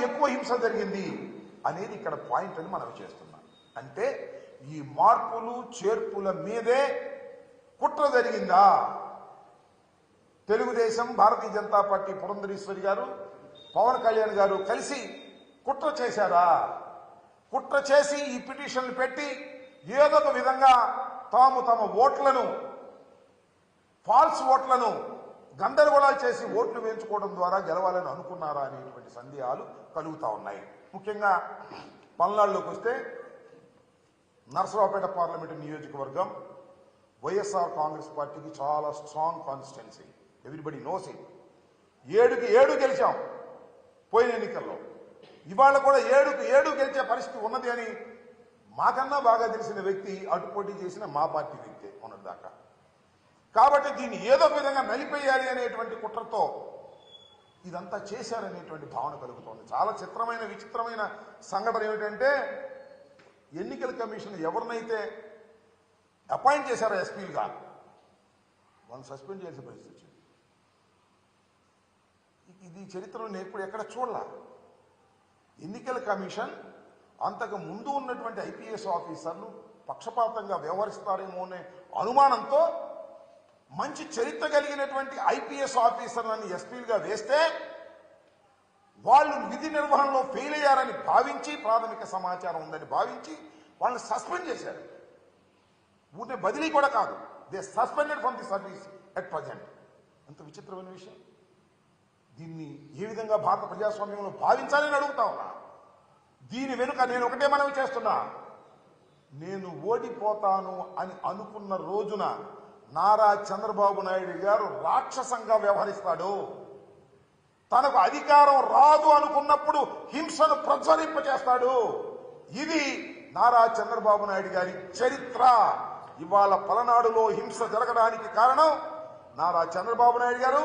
ఎక్కువ హింస జరిగింది అనేది ఇక్కడ పాయింట్ అని మనం చేస్తున్నాం. అంటే ఈ మార్పులు చేర్పుల మీదే కుట్ర జరిగిందా? తెలుగుదేశం, భారతీయ జనతా పార్టీ పురంధరేశ్వరి గారు, పవన్ కళ్యాణ్ గారు కలిసి కుట్ర చేశారా? కుట్ర చేసి ఈ పిటిషన్లు పెట్టి ఏదో ఒక విధంగా తమ ఓట్లను, ఫాల్స్ ఓట్లను గందరగోళాలు చేసి ఓట్లు వేయించుకోవడం ద్వారా గెలవాలని అనుకున్నారా అనేటువంటి సందేహాలు కలుగుతా ఉన్నాయి. ముఖ్యంగా పల్నాడులోకి వస్తే నరసరావుపేట పార్లమెంటు నియోజకవర్గం వైఎస్ఆర్ కాంగ్రెస్ పార్టీకి చాలా strong constituency. Everybody knows it. 7కి 7 గెలిచాం పోయిన ఎన్నికల్లో. ఇవాళ కూడా 7కి 7 గెలిచే పరిస్థితి ఉన్నది అని మాకన్నా బాగా తెలిసిన వ్యక్తి అటు పోటీ చేసిన మా పార్టీ వ్యక్తే ఉన్నదాకా. కాబట్టి దీన్ని ఏదో విధంగా నలిపేయాలి అనేటువంటి కుట్రతో ఇదంతా చేశారనేటువంటి భావన కలుగుతోంది. చాలా చిత్రమైన విచిత్రమైన సంఘటన ఏమిటంటే, ఎన్నికల కమిషన్ ఎవరినైతే అపాయింట్ చేశారో ఎస్పీలుగా వాళ్ళని సస్పెండ్ చేసే పరిస్థితి వచ్చింది. ఇది చరిత్రలో నేను ఎప్పుడు ఎక్కడ చూడలా. ఎన్నికల కమిషన్ అంతకు ముందు ఉన్నటువంటి ఐపీఎస్ ఆఫీసర్లు పక్షపాతంగా వ్యవహరిస్తారేమో అనే అనుమానంతో మంచి చరిత్ర కలిగినటువంటి ఐపీఎస్ ఆఫీసర్లను ఎస్పీలుగా వేస్తే వాళ్ళు విధి నిర్వహణలో ఫెయిల్ అయ్యారని భావించి, ప్రాథమిక సమాచారం ఉందని భావించి వాళ్ళని సస్పెండ్ చేశారు. ఊరినే బదిలీ కూడా కాదు, they suspended from the service at present. ఎంత విచిత్రమైన విషయం. దీన్ని ఏ విధంగా భారత ప్రజాస్వామ్యంలో భావించాలని అడుగుతా ఉన్నా. దీని వెనుక నేను ఒకటే మనవి చేస్తున్నా, నేను ఓడిపోతాను అని అనుకున్న రోజున నారా చంద్రబాబు నాయుడు గారు రాక్షసంగా వ్యవహరిస్తాడు. తనకు అధికారం రాదు అనుకున్నప్పుడు హింసను ప్రజ్వరింపచేస్తాడు. ఇది నారా చంద్రబాబు నాయుడు గారి చరిత్ర. ఇవాళ పలనాడులో హింస జరగడానికి కారణం నారా చంద్రబాబు నాయుడు గారు,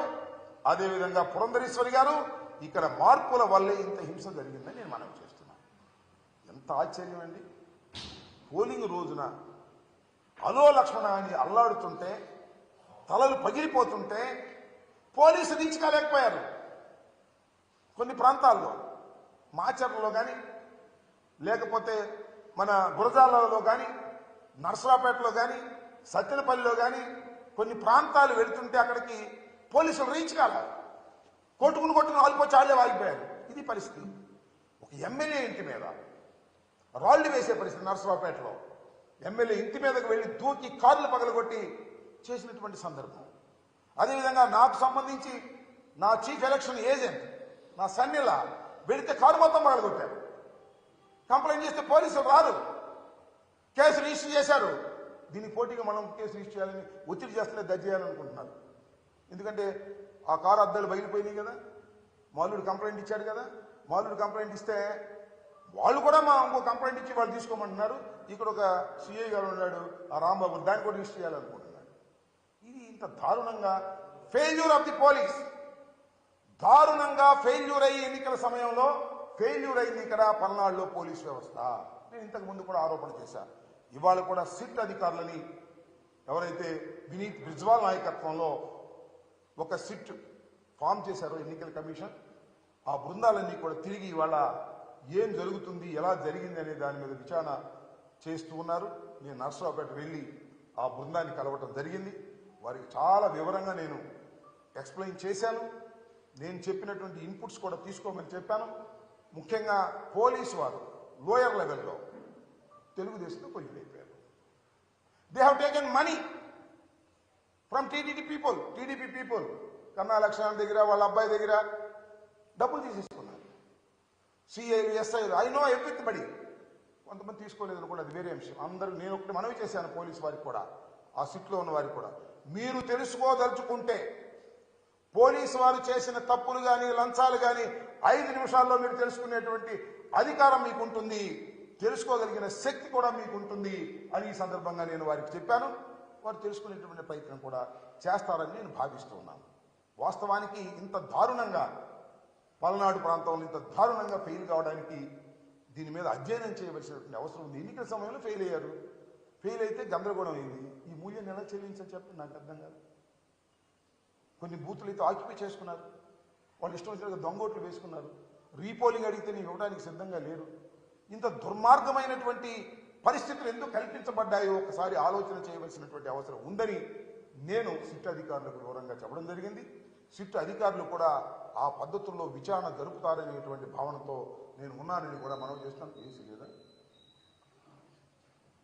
అదేవిధంగా పురంధరేశ్వరి గారు. ఇక్కడ మార్పుల వల్లే ఇంత హింస జరిగిందని నేను మనవి చేస్తున్నాను. ఎంత ఆశ్చర్యం అండి. పోలింగ్ రోజున అలో లక్ష్మణ అని అల్లాడుతుంటే, తలలు పగిలిపోతుంటే పోలీసులు దించుకోలేకపోయారు. కొన్ని ప్రాంతాల్లో మాచర్లలో కానీ, లేకపోతే మన గురజాలలో కానీ, నర్సరావుపేటలో కానీ, సత్తెనపల్లిలో కానీ కొన్ని ప్రాంతాలు వెళుతుంటే అక్కడికి పోలీసులు రీచ్ కాల. కొట్టుకుని ఆగిపోయి చాలే ఆగిపోయారు. ఇది పరిస్థితి. ఒక ఎమ్మెల్యే ఇంటి మీద రాళ్లు వేసే పరిస్థితి నర్సరావుపేటలో. ఎమ్మెల్యే ఇంటి మీదకు వెళ్ళి దూకి కార్లు పగలగొట్టి చేసినటువంటి సందర్భం. అదేవిధంగా నాకు సంబంధించి నా చీఫ్ ఎలక్షన్ ఏజెంట్ నా సన్నిలా వెళితే కారు మొత్తం పగలగొట్టారు. కంప్లైంట్ చేస్తే పోలీసులు రారు, కేసు రిజిస్టర్ చేశారు. దీనికి పోటీగా మనం కేసు రిజిస్టర్ చేయాలని ఒత్తిడి చేస్తలే దర్జీ చేయాలనుకుంటున్నారు. ఎందుకంటే ఆ కారు అద్దాలు బయలుపోయినాయి కదా, మాలుడు కంప్లైంట్ ఇచ్చాడు కదా. మాలుడు కంప్లైంట్ ఇస్తే వాళ్ళు కూడా ఇంకో కంప్లైంట్ ఇచ్చి వాళ్ళు తీసుకోమంటున్నారు. ఇక్కడ ఒక సిఐ గారు ఉన్నాడు, ఆ రాంబాబు, దాన్ని కూడా రిజిస్టర్ చేయాలనుకుంటున్నాడు. ఇది ఇంత దారుణంగా ఫెయిల్యూర్ ఆఫ్ ది పోలీస్, దారుణంగా ఫెయిల్యూర్ అయ్యి ఎన్నికల సమయంలో ఫెయిల్యూర్ అయింది ఇక్కడ పల్నాడులో పోలీస్ వ్యవస్థ. నేను ఇంతకు ముందు కూడా ఆరోపణ చేశాను. ఇవాళ కూడా సిట్ అధికారులని ఎవరైతే వినీత్ బ్రిజ్వాల్ నాయకత్వంలో ఒక సిట్ ఫామ్ చేశారో ఎన్నికల కమిషన్, ఆ బృందాలన్నీ కూడా తిరిగి ఇవాళ ఏం జరుగుతుంది, ఎలా జరిగింది అనే దాని మీద విచారణ చేస్తూ ఉన్నారు. నేను నర్సరావుపేట వెళ్ళి ఆ బృందాన్ని కలవటం జరిగింది. వారికి చాలా వివరంగా నేను ఎక్స్ప్లెయిన్ చేశాను. నేను చెప్పినటువంటి ఇన్పుట్స్ కూడా తీసుకోమని చెప్పాను. ముఖ్యంగా పోలీసు వారు లోయర్ లెవెల్లో తెలుగుదేశంతో కొలిగిపోయారు. They have taken money from TDP people. Kanna Lakshman దగ్గర, వాళ్ళ అబ్బాయి దగ్గర డబ్బులు తీసేసుకున్నారు. సిఐలు, ఎస్ఐలు, ఐ నో ఎవ్రీబడి. కొంతమంది తీసుకోలేదు కూడా, అది వేరే అంశం. అందరూ నేను ఒకటి మనవి చేశాను పోలీసు వారికి కూడా, ఆ సిట్లో ఉన్న వారికి కూడా, మీరు తెలుసుకోదలుచుకుంటే పోలీసు వారు చేసిన తప్పులు కానీ లంచాలు కానీ 5 నిమిషాల్లో మీరు తెలుసుకునేటువంటి అధికారం మీకు ఉంటుంది, తెలుసుకోగలిగిన శక్తి కూడా మీకు ఉంటుంది అని ఈ సందర్భంగా నేను వారికి చెప్పాను. వారు తెలుసుకునేటువంటి ప్రయత్నం కూడా చేస్తారని నేను భావిస్తూ ఉన్నాను. వాస్తవానికి ఇంత దారుణంగా పల్నాడు ప్రాంతంలో ఇంత దారుణంగా ఫెయిల్ కావడానికి దీని మీద అధ్యయనం చేయవలసినటువంటి అవసరం ఉంది. ఎన్నికల సమయంలో ఫెయిల్ అయ్యారు. ఫెయిల్ అయితే గందరగోళం అయింది. ఈ మూల్యాన్ని ఎలా చెల్లించని చెప్పి నాకు అర్థం కాదు. కొన్ని బూతులు అయితే ఆక్యుపై చేసుకున్నారు, వాళ్ళు ఇష్టం వచ్చినట్టుగా దొంగోట్లు వేసుకున్నారు, రీపోలింగ్ అడిగితే నేను ఇవ్వడానికి సిద్ధంగా లేరు. ఇంత దుర్మార్గమైనటువంటి పరిస్థితులు ఎందుకు కల్పించబడ్డాయో ఒకసారి ఆలోచన చేయవలసినటువంటి అవసరం ఉందని నేను సిట్ అధికారులకు వివరంగా చెప్పడం జరిగింది. సిట్ అధికారులు కూడా ఆ పద్ధతుల్లో విచారణ జరుపుతారనేటువంటి భావనతో నేను ఉన్నానని కూడా మనవి చేస్తున్నాను. ఏసీ లేదా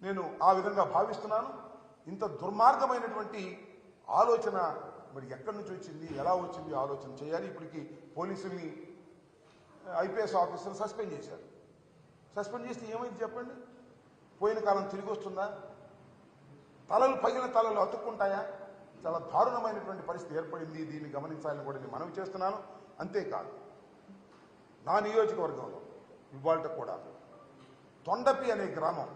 నేను ఆ విధంగా భావిస్తున్నాను. ఇంత దుర్మార్గమైనటువంటి ఆలోచన మరి ఎక్కడి నుంచి వచ్చింది, ఎలా వచ్చింది ఆలోచన చేయాలి. ఇప్పటికి పోలీసుల్ని ఐపీఎస్ ఆఫీసర్ని సస్పెండ్ చేశారు. సస్పెండ్ చేస్తే ఏమైంది చెప్పండి? పోయిన కాలం తిరిగి వస్తుందా? తలలు పగిలిన తలలు అతుక్కుంటాయా? చాలా దారుణమైనటువంటి పరిస్థితి ఏర్పడింది. దీన్ని గమనించాలని కూడా నేను మనవి చేస్తున్నాను. అంతేకాదు, నా నియోజకవర్గంలో ఇవాళ కూడా తొండపి అనే గ్రామం